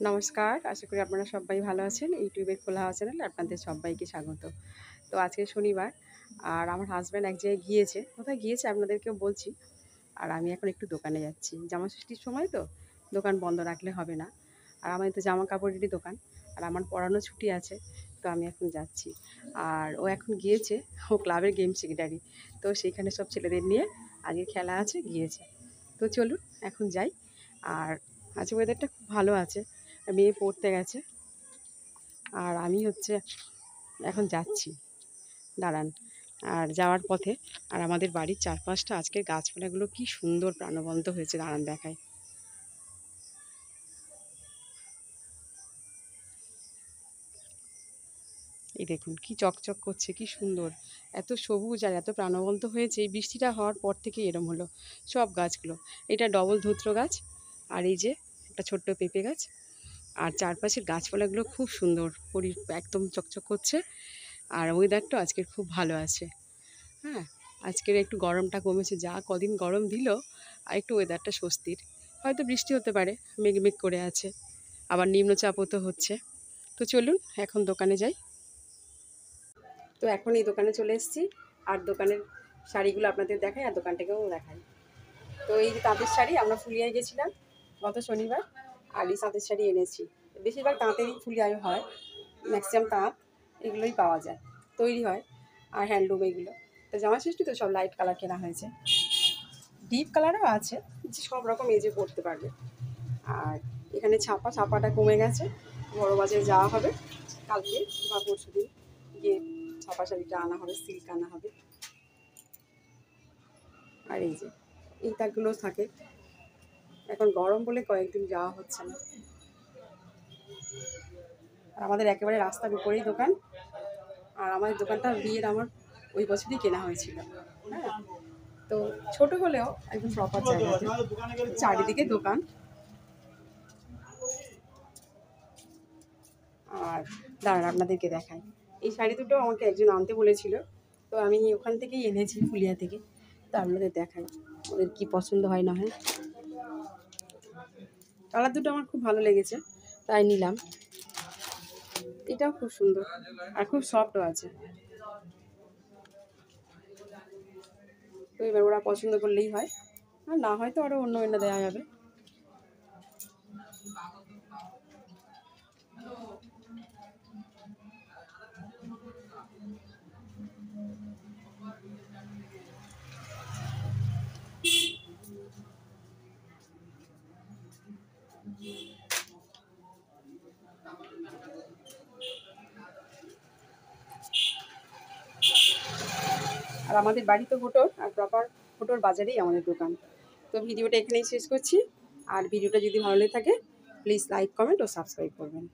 নমস্কার, আশা করি আপনারা সবাই ভালো আছেন। ইউটিউবের খোলা হাওয়া চ্যানেলে আপনাদের সবাইকে স্বাগত। তো আজকে শনিবার আর আমার হাসব্যান্ড এক জায়গায় গিয়েছে। কোথায় গিয়েছে আপনাদেরকেও বলছি। আর আমি এখন একটু দোকানে যাচ্ছি। জামা ষষ্ঠীর সময় তো দোকান বন্ধ রাখলে হবে না। আর আমাদের তো জামা কাপড়েরই দোকান। আর আমার পড়ানো ছুটি আছে, তো আমি এখন যাচ্ছি। আর ও এখন গিয়েছে, ও ক্লাবের গেম সেক্রেটারি। তো সেইখানে সব ছেলেদের নিয়ে আজকে খেলা আছে, গিয়েছে। তো চলুন এখন যাই। আর আজকে ওয়েদারটা খুব ভালো আছে। মেয়ে পড়তে গেছে আর আমি এখন যাচ্ছি। দাঁড়ান। আর যাওয়ার পথে আর আমাদের বাড়ির চারপাশটা আজকের গাছপালাগুলো কি সুন্দর প্রাণবন্ত হয়েছে, দাঁড়ান দেখায়। এই দেখুন কি চকচক করছে, কি সুন্দর, এত সবুজ আর এত প্রাণবন্ত হয়েছে। এই বৃষ্টিটা হওয়ার পর থেকেই এরম হলো সব গাছগুলো। এটা ডবল ধূত্র গাছ, আর এই যে একটা ছোট্ট পেঁপে গাছ। আর চারপাশের গাছপালাগুলো খুব সুন্দর, একদম চকচক করছে। আর ওয়েদারটা আজকের খুব ভালো আছে। হ্যাঁ, আজকের একটু গরমটা কমেছে, যা কদিন গরম দিল আর একটু ওয়েদারটা স্বস্তির। হয়তো বৃষ্টি হতে পারে, মেঘ মেঘ করে আছে, আবার নিম্নচাপও তো হচ্ছে। তো চলুন এখন দোকানে যাই। তো এখন এই দোকানে চলে এসেছি, আর দোকানের শাড়িগুলো আপনাদের দেখাই আর দোকানটাকেও দেখাই। তো এই যে তাঁতের শাড়ি, আমরা ফুলিয়ায় গেছিলাম গত শনিবার, আর এই তাঁতের শাড়ি এনেছি। বেশিরভাগ তাঁতেরই ফুলিয়ায় হয়, ম্যাক্সিমাম তাঁত এগুলোই পাওয়া যায়, তৈরি হয়, আর হ্যান্ডলুম এগুলো। তো জামা ষষ্ঠী তো সব লাইট কালার কেনা হয়েছে, ডিপ কালারও আছে, যে সব রকম এজে পরতে পারবে। আর এখানে ছাপাটা কমে গেছে, বড় বাজারে যাওয়া হবে কালকে বা পরশু দিন, গিয়ে ছাপা শাড়িটা আনা হবে, সিল্ক আনা হবে। আর এই যে এই তাকগুলো থাকে, এখন গরম বলে কয়েকদিন যাওয়া হচ্ছে না। আর আমাদের একেবারে রাস্তার উপরেই দোকান। আর আমার দোকানটা বিয়ের আমার ওই বছরই কেনা হয়েছিল। হ্যাঁ, তো ছোট হলেও একদম প্রপার জায়গাতে, চারিদিকে দোকান। আর দাঁড়ান আপনাদেরকে দেখাই, এই শাড়ি দুটো আমাকে একজন আনতে বলেছিল, তো আমি ওখান থেকেই এনেছি, ফুলিয়া থেকে। তো আপনাদের দেখাই ওদের কি পছন্দ হয় না হয়। কালার দুটো আমার খুব ভালো লেগেছে, তাই নিলাম। এটাও খুব সুন্দর আর খুব সফটও আছে। তো এবার ওরা পছন্দ করলেই হয়, আর না হয় তো আরও অন্য অন্য দেওয়া যাবে। আর আমাদের বাড়ি তো হোটোর, আর প্রপার হোটোর বাজারেই আমাদের দোকান। তো ভিডিওটা এখানেই শেষ করছি। আর ভিডিওটা যদি ভালো লেগে থাকে প্লিজ লাইক, কমেন্ট ও সাবস্ক্রাইব করবেন।